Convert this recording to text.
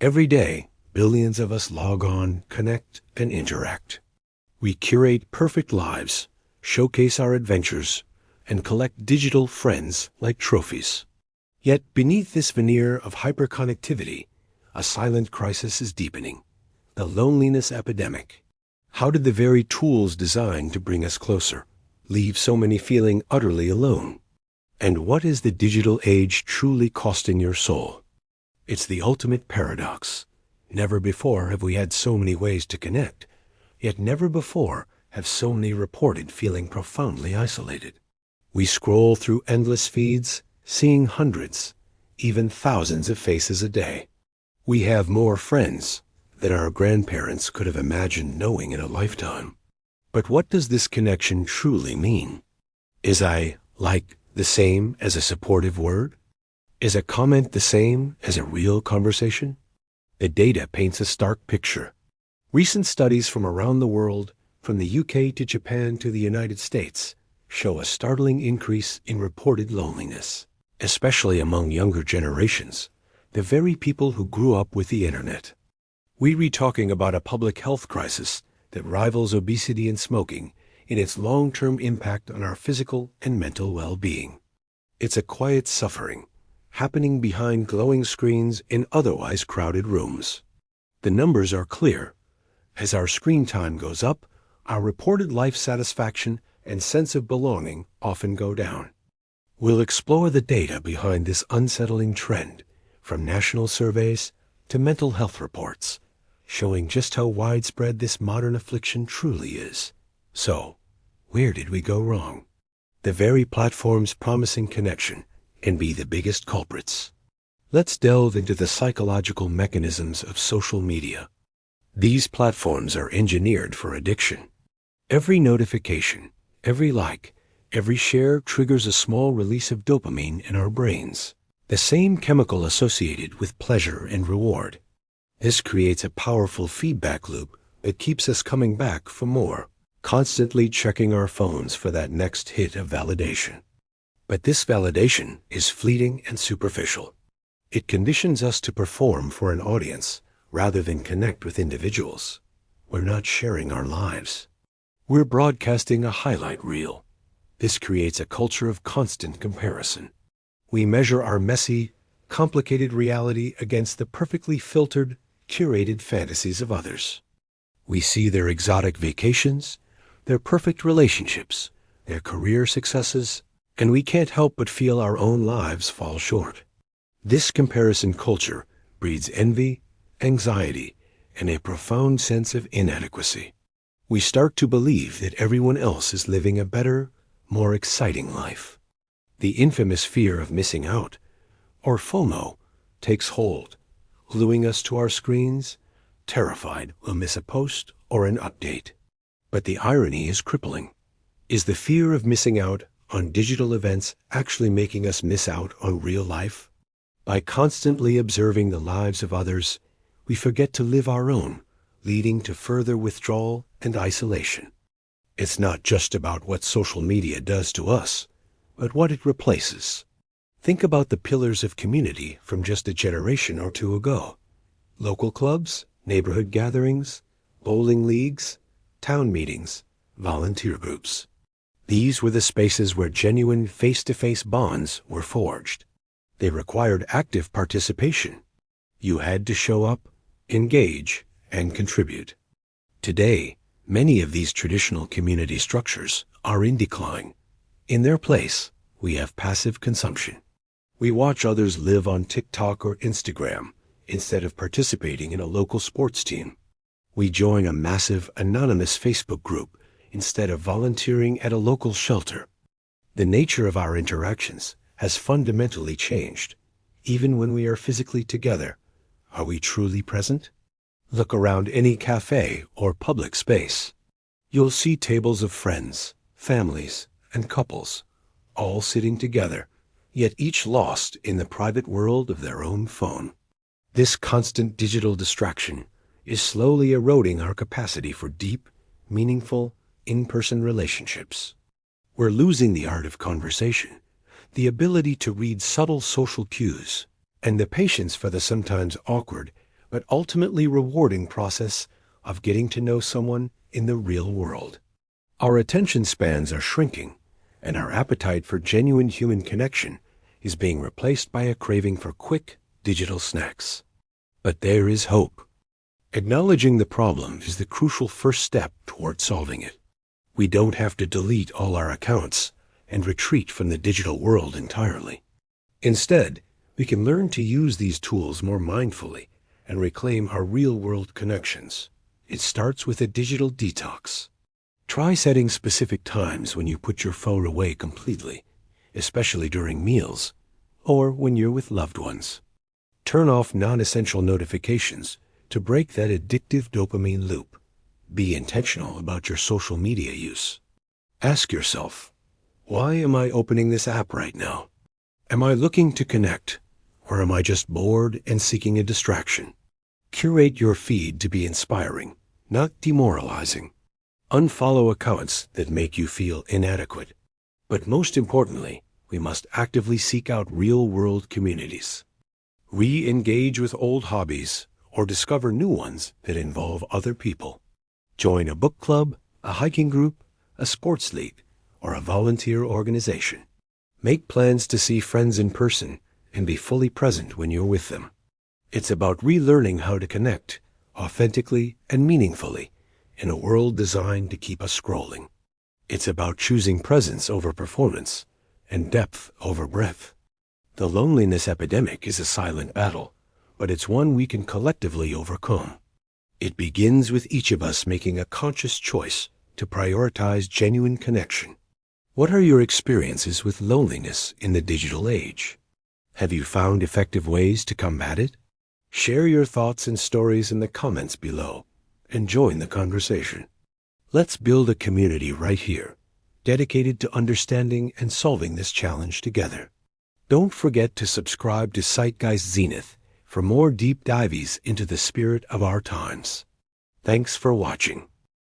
Every day, billions of us log on, connect, and interact. We curate perfect lives, showcase our adventures, and collect digital friends like trophies. Yet beneath this veneer of hyperconnectivity, a silent crisis is deepening: the loneliness epidemic. How did the very tools designed to bring us closer leave so many feeling utterly alone? And what is the digital age truly costing your soul? It's the ultimate paradox. Never before have we had so many ways to connect, yet never before have so many reported feeling profoundly isolated. We scroll through endless feeds, seeing hundreds, even thousands of faces a day. We have more friends than our grandparents could have imagined knowing in a lifetime. But what does this connection truly mean? Is I like the same as a supportive word? Is a comment the same as a real conversation? The data paints a stark picture. Recent studies from around the world, from the UK to Japan to the United States, show a startling increase in reported loneliness, especially among younger generations, the very people who grew up with the internet. We're talking about a public health crisis that rivals obesity and smoking in its long-term impact on our physical and mental well-being. It's a quiet suffering, happening behind glowing screens in otherwise crowded rooms. The numbers are clear. As our screen time goes up, our reported life satisfaction and sense of belonging often go down. We'll explore the data behind this unsettling trend, from national surveys to mental health reports, showing just how widespread this modern affliction truly is. So, where did we go wrong? The very platforms promising connection can be the biggest culprits. Let's delve into the psychological mechanisms of social media. These platforms are engineered for addiction. Every notification, every like, every share triggers a small release of dopamine in our brains, the same chemical associated with pleasure and reward. This creates a powerful feedback loop that keeps us coming back for more, constantly checking our phones for that next hit of validation. But this validation is fleeting and superficial. It conditions us to perform for an audience rather than connect with individuals. We're not sharing our lives. We're broadcasting a highlight reel. This creates a culture of constant comparison. We measure our messy, complicated reality against the perfectly filtered, curated fantasies of others. We see their exotic vacations, their perfect relationships, their career successes, and we can't help but feel our own lives fall short. This comparison culture breeds envy, anxiety, and a profound sense of inadequacy. We start to believe that everyone else is living a better, more exciting life. The infamous fear of missing out, or FOMO, takes hold, gluing us to our screens, terrified we'll miss a post or an update. But the irony is crippling. Is the fear of missing out on digital events actually making us miss out on real life? By constantly observing the lives of others, we forget to live our own, leading to further withdrawal and isolation. It's not just about what social media does to us, but what it replaces. Think about the pillars of community from just a generation or two ago. Local clubs, neighborhood gatherings, bowling leagues, town meetings, volunteer groups. These were the spaces where genuine face-to-face bonds were forged. They required active participation. You had to show up, engage, and contribute. Today, many of these traditional community structures are in decline. In their place, we have passive consumption. We watch others live on TikTok or Instagram instead of participating in a local sports team. We join a massive anonymous Facebook group instead of volunteering at a local shelter. The nature of our interactions has fundamentally changed. Even when we are physically together, are we truly present? Look around any cafe or public space. You'll see tables of friends, families, and couples, all sitting together, yet each lost in the private world of their own phone. This constant digital distraction is slowly eroding our capacity for deep, meaningful, in-person relationships. We're losing the art of conversation, the ability to read subtle social cues, and the patience for the sometimes awkward, but ultimately rewarding process of getting to know someone in the real world. Our attention spans are shrinking, and our appetite for genuine human connection is being replaced by a craving for quick digital snacks. But there is hope. Acknowledging the problem is the crucial first step toward solving it. We don't have to delete all our accounts and retreat from the digital world entirely. Instead, we can learn to use these tools more mindfully and reclaim our real-world connections. It starts with a digital detox. Try setting specific times when you put your phone away completely, especially during meals or when you're with loved ones. Turn off non-essential notifications to break that addictive dopamine loop. Be intentional about your social media use. Ask yourself, why am I opening this app right now? Am I looking to connect, or am I just bored and seeking a distraction? Curate your feed to be inspiring, not demoralizing. Unfollow accounts that make you feel inadequate. But most importantly, we must actively seek out real-world communities. Re-engage with old hobbies or discover new ones that involve other people. Join a book club, a hiking group, a sports league, or a volunteer organization. Make plans to see friends in person and be fully present when you're with them. It's about relearning how to connect authentically and meaningfully in a world designed to keep us scrolling. It's about choosing presence over performance and depth over breadth. The loneliness epidemic is a silent battle, but it's one we can collectively overcome. It begins with each of us making a conscious choice to prioritize genuine connection. What are your experiences with loneliness in the digital age? Have you found effective ways to combat it? Share your thoughts and stories in the comments below and join the conversation. Let's build a community right here, dedicated to understanding and solving this challenge together. Don't forget to subscribe to Zeitgeist Zenith for more deep dives into the spirit of our times. Thanks for watching.